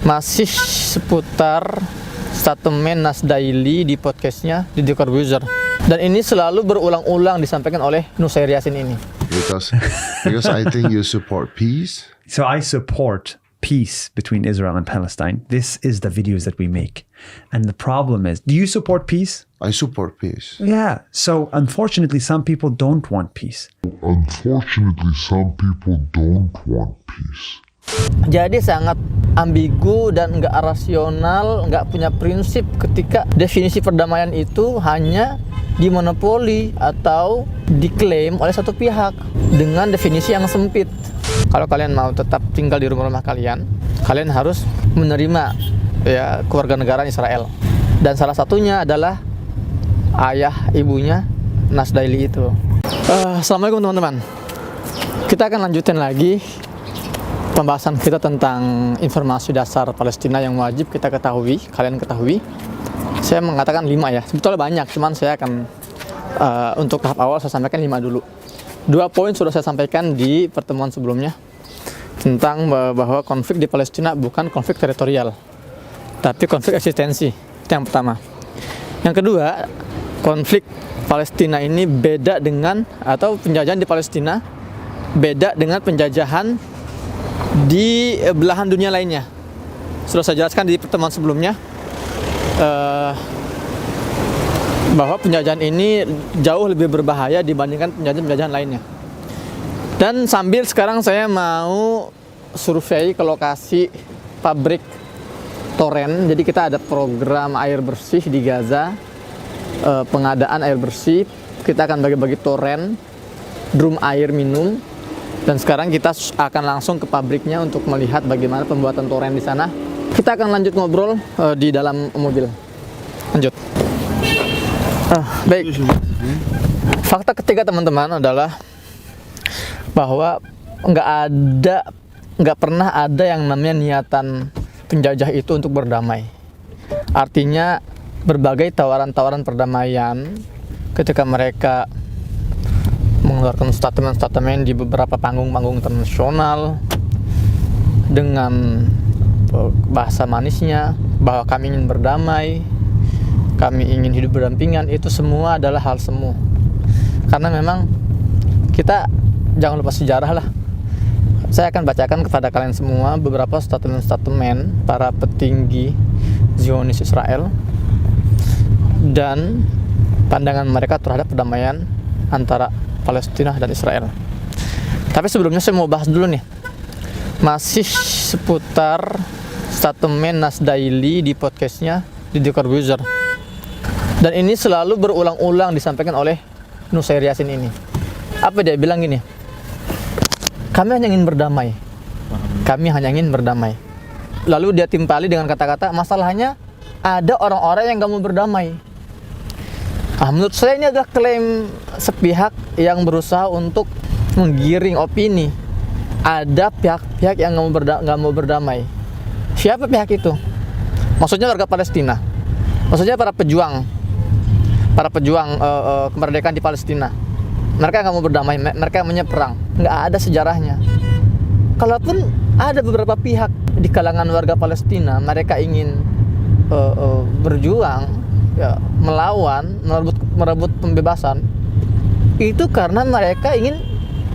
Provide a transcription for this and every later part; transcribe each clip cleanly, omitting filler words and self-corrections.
Masih seputar statement Nas Daily di podcastnya Deddy Corbuzier. Dan ini selalu berulang-ulang disampaikan oleh Nusair Yassin ini. Because I think you support peace. So I support peace between Israel and Palestine. This is the videos that we make. And the problem is, do you support peace? I support peace. Yeah. So unfortunately, some people don't want peace. Jadi sangat ambigu dan nggak rasional, nggak punya prinsip ketika definisi perdamaian itu hanya dimonopoli atau diklaim oleh satu pihak dengan definisi yang sempit. Kalau kalian mau tetap tinggal di rumah-rumah kalian, kalian harus menerima ya kewarganegaraan Israel. Dan salah satunya adalah ayah ibunya Nas Daily itu. Assalamualaikum teman-teman. Kita akan lanjutin lagi pembahasan kita tentang informasi dasar Palestina yang wajib kita ketahui, kalian ketahui. Saya mengatakan 5 ya, sebetulnya banyak, cuman saya akan untuk tahap awal saya sampaikan 5 dulu. 2 poin sudah saya sampaikan di pertemuan sebelumnya tentang bahwa konflik di Palestina bukan konflik teritorial, tapi konflik eksistensi. Itu yang pertama. Yang kedua, konflik Palestina ini beda dengan, atau penjajahan di Palestina beda dengan penjajahan di belahan dunia lainnya. Sudah saya jelaskan di pertemuan sebelumnya bahwa penjajahan ini jauh lebih berbahaya dibandingkan penjajahan-penjajahan lainnya. Dan sambil sekarang saya mau survei ke lokasi pabrik Toren. Jadi kita ada program air bersih di Gaza, pengadaan air bersih. Kita akan bagi-bagi Toren, drum air minum. Dan sekarang kita akan langsung ke pabriknya untuk melihat bagaimana pembuatan Toren di sana. Kita akan lanjut ngobrol di dalam mobil. Lanjut. Baik. Fakta ketiga teman-teman adalah bahwa nggak pernah ada yang namanya niatan penjajah itu untuk berdamai. Artinya berbagai tawaran-tawaran perdamaian ketika mereka mengeluarkan statement-statement di beberapa panggung-panggung internasional dengan bahasa manisnya bahwa kami ingin berdamai, kami ingin hidup berdampingan, itu semua adalah hal semu. Karena memang kita jangan lupa sejarah lah. Saya akan bacakan kepada kalian semua beberapa statement-statement para petinggi Zionis Israel dan pandangan mereka terhadap perdamaian antara Palestina dan Israel. Tapi sebelumnya saya mau bahas dulu nih, masih seputar statement Nas Daily di podcastnya Deddy Corbuzier. Dan ini selalu berulang-ulang disampaikan oleh Nusair Yassin ini. Apa dia bilang gini? Kami hanya ingin berdamai. Kami hanya ingin berdamai. Lalu dia timpali dengan kata-kata, masalahnya ada orang-orang yang gak mau berdamai. Menurut saya ini adalah klaim sepihak yang berusaha untuk menggiring opini. Ada pihak-pihak yang nggak mau berdamai. Siapa pihak itu? Maksudnya warga Palestina. Maksudnya para pejuang kemerdekaan di Palestina. Mereka nggak mau berdamai, mereka maunya perang. Nggak ada sejarahnya. Kalaupun ada beberapa pihak di kalangan warga Palestina, mereka ingin berjuang, ya, melawan, merebut pembebasan, itu karena mereka ingin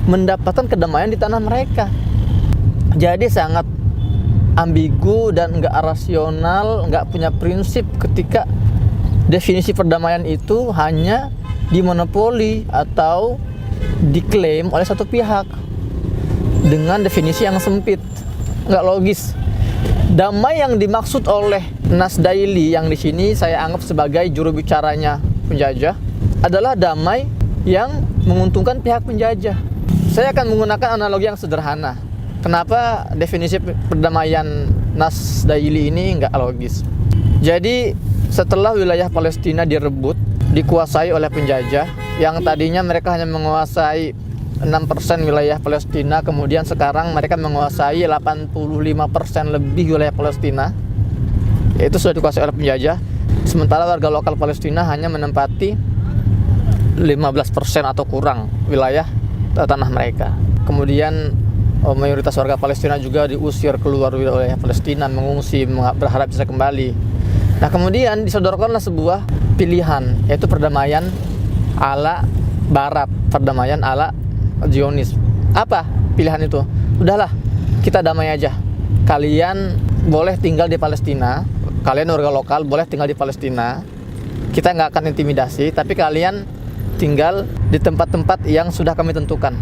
mendapatkan kedamaian di tanah mereka. Jadi sangat ambigu dan nggak rasional, nggak punya prinsip ketika definisi perdamaian itu hanya dimonopoli atau diklaim oleh satu pihak dengan definisi yang sempit, nggak logis. Damai yang dimaksud oleh Nas Daily yang di sini saya anggap sebagai juru bicaranya penjajah adalah damai yang menguntungkan pihak penjajah. Saya akan menggunakan analogi yang sederhana. Kenapa definisi perdamaian Nas Daily ini nggak logis? Jadi setelah wilayah Palestina direbut, dikuasai oleh penjajah, yang tadinya mereka hanya menguasai 6% wilayah Palestina, kemudian sekarang mereka menguasai 85% lebih wilayah Palestina. Itu sudah dikuasai oleh penjajah. Sementara warga lokal Palestina hanya menempati 15% atau kurang wilayah tanah mereka. Kemudian mayoritas warga Palestina juga diusir keluar wilayah Palestina, mengungsi, berharap bisa kembali. Nah kemudian disodorkanlah sebuah pilihan, yaitu perdamaian ala Barat, perdamaian ala Zionis. Apa pilihan itu? Udahlah, kita damai aja. Kalian boleh tinggal di Palestina, kalian warga lokal boleh tinggal di Palestina. Kita nggak akan intimidasi, tapi kalian tinggal di tempat-tempat yang sudah kami tentukan.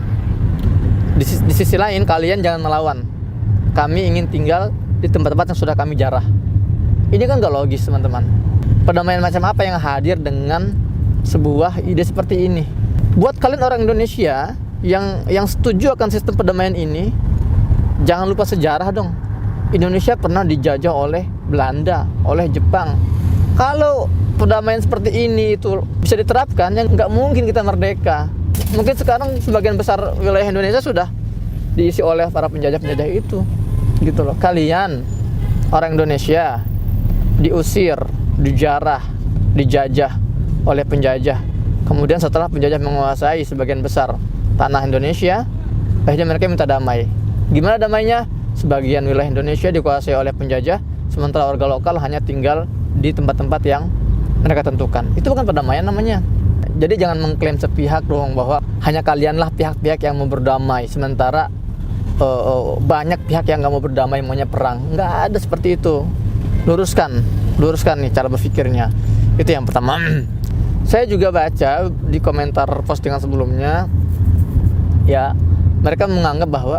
Di sisi lain, kalian jangan melawan. Kami ingin tinggal di tempat-tempat yang sudah kami jarah. Ini kan gak logis, teman-teman. Perdamaian macam apa yang hadir dengan sebuah ide seperti ini? Buat kalian orang Indonesia yang setuju akan sistem perdamaian ini, jangan lupa sejarah dong. Indonesia pernah dijajah oleh Belanda, oleh Jepang. Kalau perdamaian seperti ini itu bisa diterapkan, ya nggak mungkin kita merdeka. Mungkin sekarang sebagian besar wilayah Indonesia sudah diisi oleh para penjajah-penjajah itu, gitu loh. Kalian orang Indonesia diusir, dijarah, dijajah oleh penjajah. Kemudian setelah penjajah menguasai sebagian besar tanah Indonesia, akhirnya mereka minta damai. Gimana damainya? Sebagian wilayah Indonesia dikuasai oleh penjajah, sementara warga lokal hanya tinggal di tempat-tempat yang mereka tentukan. Itu bukan perdamaian namanya. Jadi jangan mengklaim sepihak dong bahwa hanya kalianlah pihak-pihak yang mau berdamai, sementara banyak pihak yang nggak mau berdamai, maunya perang. Nggak ada seperti itu. Luruskan nih cara berpikirnya. Itu yang pertama. Saya juga baca di komentar postingan sebelumnya, ya mereka menganggap bahwa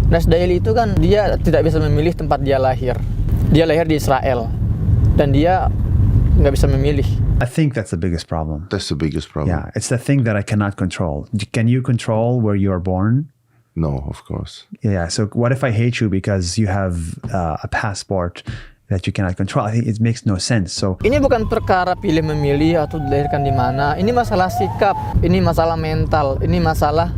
Nasdaili itu kan dia tidak bisa memilih tempat dia lahir. Dia lahir di Israel dan dia nggak bisa memilih. I think that's the biggest problem. That's the biggest problem. Yeah, it's the thing that I cannot control. Can you control where you are born? No, of course. Yeah, so what if I hate you because you have a passport that you cannot control? I think it makes no sense. So Ini bukan perkara pilih memilih atau dilahirkan di mana. Ini masalah sikap, ini masalah mental, ini masalah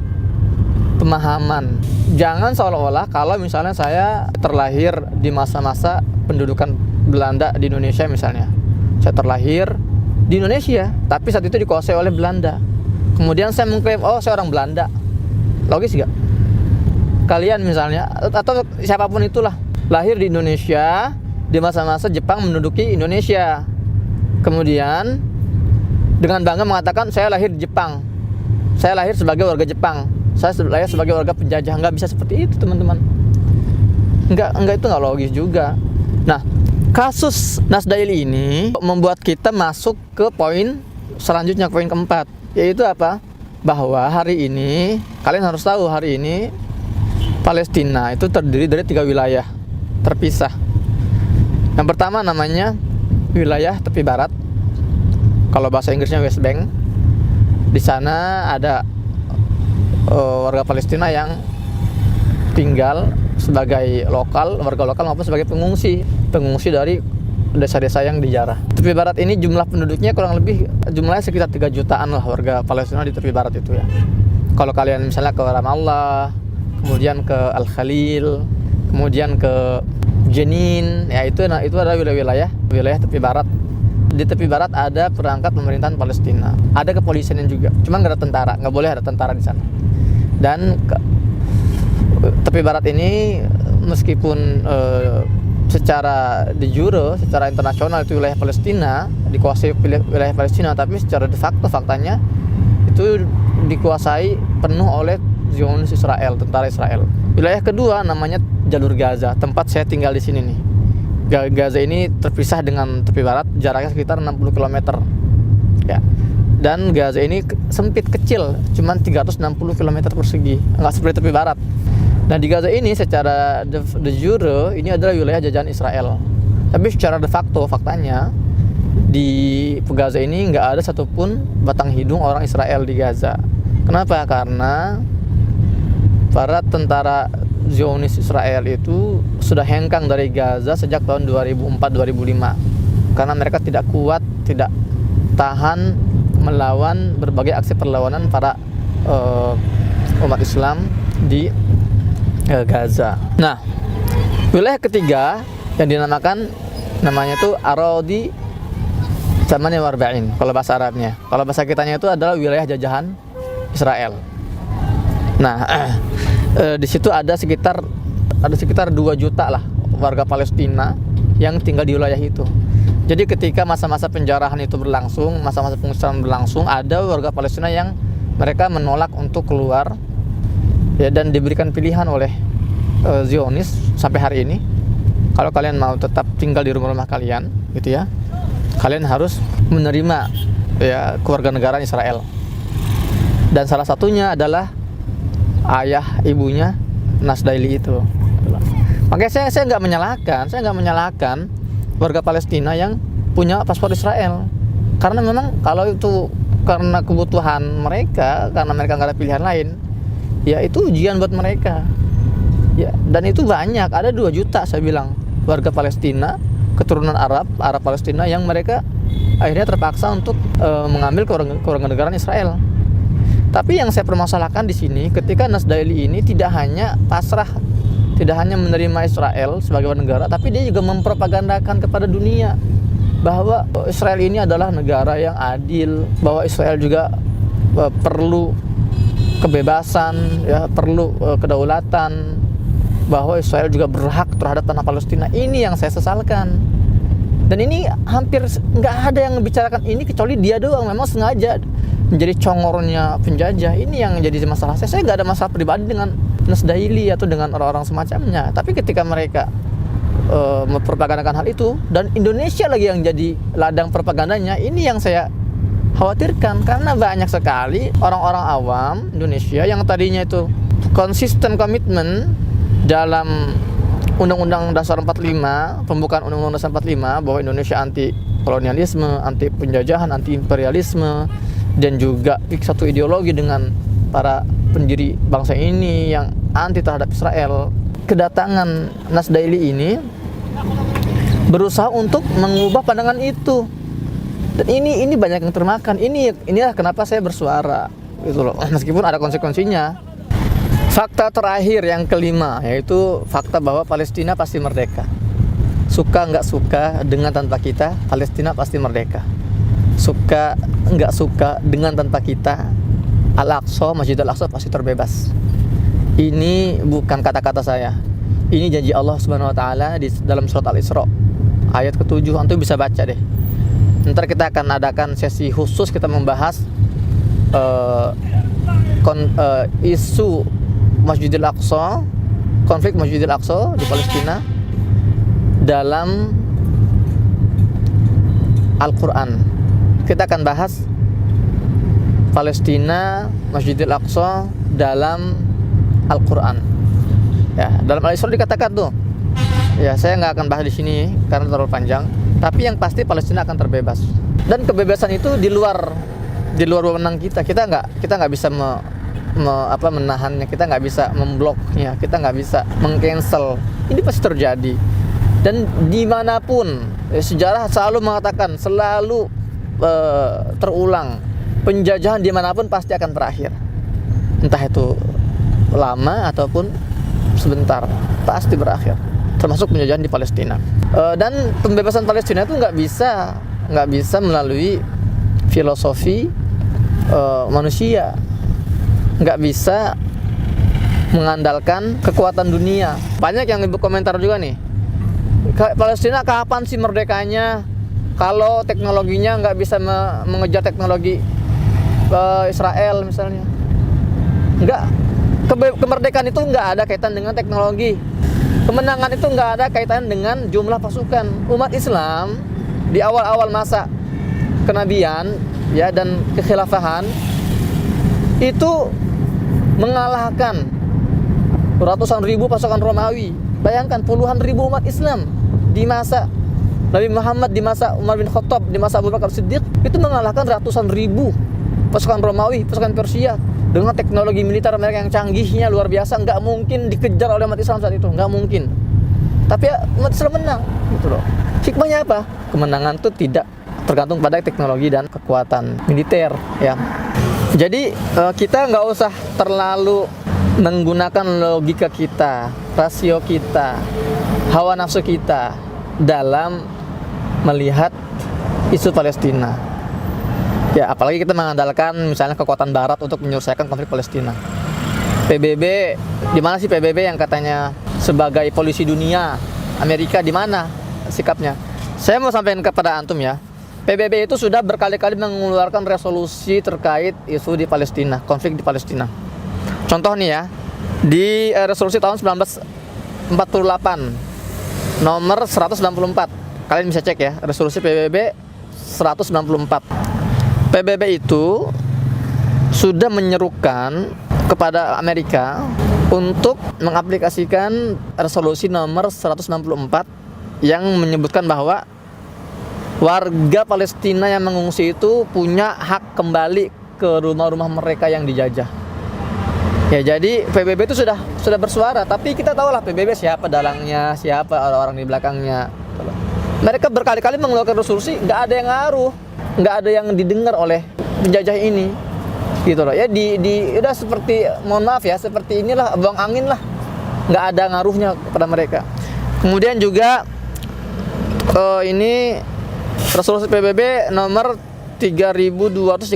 pemahaman. Jangan seolah-olah kalau misalnya saya terlahir di masa-masa pendudukan Belanda di Indonesia misalnya. Saya terlahir di Indonesia, tapi saat itu dikuasai oleh Belanda. Kemudian saya mengklaim, oh saya orang Belanda. Logis gak? Kalian misalnya, atau siapapun itulah, lahir di Indonesia di masa-masa Jepang menduduki Indonesia. Kemudian dengan bangga mengatakan saya lahir di Jepang, saya lahir sebagai warga Jepang, saya lahir sebagai warga penjajah. Nggak bisa seperti itu, teman-teman. Nggak, itu nggak logis juga. Nah, kasus Nasdaili ini membuat kita masuk ke poin selanjutnya, poin keempat, yaitu apa? Bahwa hari ini, kalian harus tahu hari ini Palestina itu terdiri dari 3 wilayah terpisah. Yang pertama namanya wilayah tepi barat, kalau bahasa Inggrisnya West Bank. Di sana ada warga Palestina yang tinggal sebagai warga lokal maupun sebagai pengungsi dari desa-desa yang dijarah. Tepi barat ini jumlah penduduknya kurang lebih jumlahnya sekitar 3 jutaan lah warga Palestina di tepi barat itu ya. Kalau kalian misalnya ke Ramallah, kemudian ke Al-Khalil, kemudian ke Jenin, ya itu adalah wilayah tepi barat. Di tepi barat ada perangkat pemerintahan Palestina, ada kepolisian juga, cuman nggak ada tentara, nggak boleh ada tentara di sana. Dan tepi barat ini meskipun secara de jure, secara internasional itu wilayah Palestina, dikuasai wilayah Palestina, tapi secara de facto faktanya itu dikuasai penuh oleh Zionis Israel, tentara Israel. Wilayah kedua namanya jalur Gaza, tempat saya tinggal di sini nih. Gaza ini terpisah dengan tepi barat, jaraknya sekitar 60 km. Ya. Dan Gaza ini sempit, kecil, cuma 360 km persegi, nggak seperti tepi barat. Nah di Gaza ini secara de jure ini adalah wilayah jajahan Israel. Tapi secara de facto faktanya di Gaza ini nggak ada satupun batang hidung orang Israel di Gaza. Kenapa? Karena para tentara Zionis Israel itu sudah hengkang dari Gaza sejak tahun 2004-2005 karena mereka tidak kuat, tidak tahan melawan berbagai aksi perlawanan para umat Islam di Gaza. Nah, wilayah ketiga yang namanya itu Arodi Zamani Warba'in kalau bahasa Arabnya. Kalau bahasa kitanya itu adalah wilayah jajahan Israel. Nah, Di situ ada sekitar 2 juta lah warga Palestina yang tinggal di wilayah itu. Jadi ketika masa-masa penjarahan itu berlangsung, masa-masa pengusiran berlangsung, ada warga Palestina yang mereka menolak untuk keluar, ya, dan diberikan pilihan oleh Zionis sampai hari ini. Kalau kalian mau tetap tinggal di rumah-rumah kalian, gitu ya, kalian harus menerima, ya, kewarganegaraan Israel. Dan salah satunya adalah ayah ibunya Nasdaili itu. Makanya saya nggak menyalahkan warga Palestina yang punya paspor Israel, karena memang kalau itu karena kebutuhan mereka, karena mereka nggak ada pilihan lain, ya itu ujian buat mereka, ya. Dan itu banyak, ada 2 juta saya bilang warga Palestina keturunan Arab Palestina yang mereka akhirnya terpaksa untuk mengambil kewarganegaraan Israel. Tapi yang saya permasalahkan di sini, ketika Nasdaili ini tidak hanya pasrah, tidak hanya menerima Israel sebagai negara, tapi dia juga mempropagandakan kepada dunia bahwa Israel ini adalah negara yang adil, bahwa Israel juga perlu kebebasan, ya, perlu kedaulatan, bahwa Israel juga berhak terhadap tanah Palestina. Ini yang saya sesalkan. Dan ini hampir nggak ada yang membicarakan ini kecuali dia doang. Memang sengaja menjadi congornya penjajah. Ini yang jadi masalah saya. Saya nggak ada masalah pribadi dengan Nasdaili atau dengan orang-orang semacamnya. Tapi ketika mereka mempropagandakan hal itu, dan Indonesia lagi yang jadi ladang propagandanya, ini yang saya khawatirkan. Karena banyak sekali orang-orang awam Indonesia yang tadinya itu konsisten komitmen dalam Undang-Undang Dasar 45, pembukaan Undang-Undang Dasar 45, bahwa Indonesia anti kolonialisme, anti penjajahan, anti imperialisme, dan juga satu ideologi dengan para pendiri bangsa ini yang anti terhadap Israel. Kedatangan Nasdaili ini berusaha untuk mengubah pandangan itu. Dan ini banyak yang termakan. Inilah kenapa saya bersuara, gitu loh. Meskipun ada konsekuensinya. Fakta terakhir yang kelima, yaitu fakta bahwa Palestina pasti merdeka. Suka nggak suka, dengan tanpa kita, Palestina pasti merdeka. Suka nggak suka, dengan tanpa kita, Al-Aqsa, Masjid Al-Aqsa pasti terbebas. Ini bukan kata-kata saya. Ini janji Allah Subhanahu wa taala di dalam surat Al-Isra ayat ke-7. Antum bisa baca deh. Ntar kita akan adakan sesi khusus, kita membahas isu Masjidil Aqsa, konflik Masjidil Aqsa di Palestina dalam Al-Quran. Kita akan bahas Palestina, Masjidil Aqsa dalam Al-Quran. Ya, dalam Al-Isra dikatakan tuh. Ya, saya nggak akan bahas di sini karena terlalu panjang. Tapi yang pasti Palestina akan terbebas. Dan kebebasan itu di luar wewenang kita. Kita nggak bisa menahannya, kita nggak bisa membloknya, kita nggak bisa mengcancel. Ini pasti terjadi. Dan dimanapun, sejarah selalu mengatakan, selalu terulang, penjajahan dimanapun pasti akan berakhir. Entah itu lama ataupun sebentar, pasti berakhir. Termasuk penjajahan di Palestina. Dan pembebasan Palestina itu nggak bisa melalui filosofi manusia. Nggak bisa mengandalkan kekuatan dunia. Banyak yang ibu komentar juga nih, Palestina kapan sih merdekanya kalau teknologinya nggak bisa mengejar teknologi Israel misalnya. Nggak, kemerdekaan itu nggak ada kaitan dengan teknologi. Kemenangan itu nggak ada kaitan dengan jumlah pasukan. Umat Islam di awal-awal masa kenabian, ya, dan kekhilafahan itu mengalahkan ratusan ribu pasukan Romawi. Bayangkan, puluhan ribu umat Islam di masa Nabi Muhammad, di masa Umar bin Khattab, di masa Abu Bakar Siddiq, itu mengalahkan ratusan ribu pasukan Romawi, pasukan Persia, dengan teknologi militer mereka yang canggihnya luar biasa. Nggak mungkin dikejar oleh umat Islam saat itu, nggak mungkin. Tapi ya, umat Islam menang, gitu loh. Hikmahnya apa? Kemenangan itu tidak tergantung pada teknologi dan kekuatan militer, ya. Jadi kita nggak usah terlalu menggunakan logika kita, rasio kita, hawa nafsu kita dalam melihat isu Palestina. Ya, apalagi kita mengandalkan misalnya kekuatan Barat untuk menyelesaikan konflik Palestina. PBB, di mana sih PBB yang katanya sebagai polisi dunia? Amerika di mana sikapnya? Saya mau sampaikan kepada antum ya. PBB itu sudah berkali-kali mengeluarkan resolusi terkait isu di Palestina, konflik di Palestina. Contoh nih ya, di resolusi tahun 1948 nomor 194. Kalian bisa cek ya, resolusi PBB 194. PBB itu sudah menyerukan kepada Amerika untuk mengaplikasikan resolusi nomor 194 yang menyebutkan bahwa warga Palestina yang mengungsi itu punya hak kembali ke rumah-rumah mereka yang dijajah. Ya, jadi PBB itu sudah bersuara, tapi kita tahu lah PBB siapa dalangnya, siapa orang-orang di belakangnya. Mereka berkali-kali mengeluarkan resolusi, nggak ada yang ngaruh, nggak ada yang didengar oleh penjajah ini, gitu loh. Ya udah seperti, mohon maaf ya, seperti inilah buang angin lah, nggak ada ngaruhnya kepada mereka. Kemudian juga ini resolusi PBB nomor 3236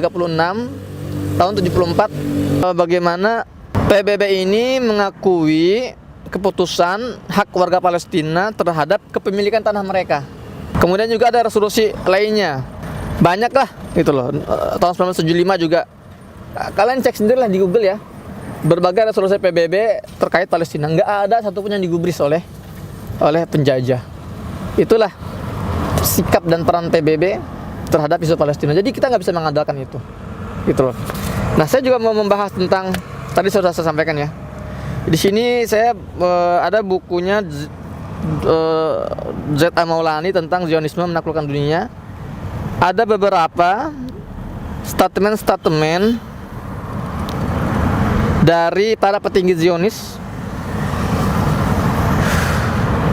tahun 74, bagaimana PBB ini mengakui keputusan hak warga Palestina terhadap kepemilikan tanah mereka. Kemudian juga ada resolusi lainnya, banyak lah gitu loh, tahun 1975 juga. Kalian cek sendiri lah di Google ya, berbagai resolusi PBB terkait Palestina, nggak ada satupun yang digubris oleh penjajah. Itulah sikap dan peran PBB terhadap isu Palestina. Jadi kita nggak bisa mengandalkan itu, gitu loh. Nah, saya juga mau membahas tentang, tadi sudah saya sampaikan ya. Di sini saya ada bukunya Z.A. Maulani tentang Zionisme menaklukkan dunia. Ada beberapa statement dari para petinggi Zionis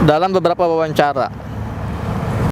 dalam beberapa wawancara.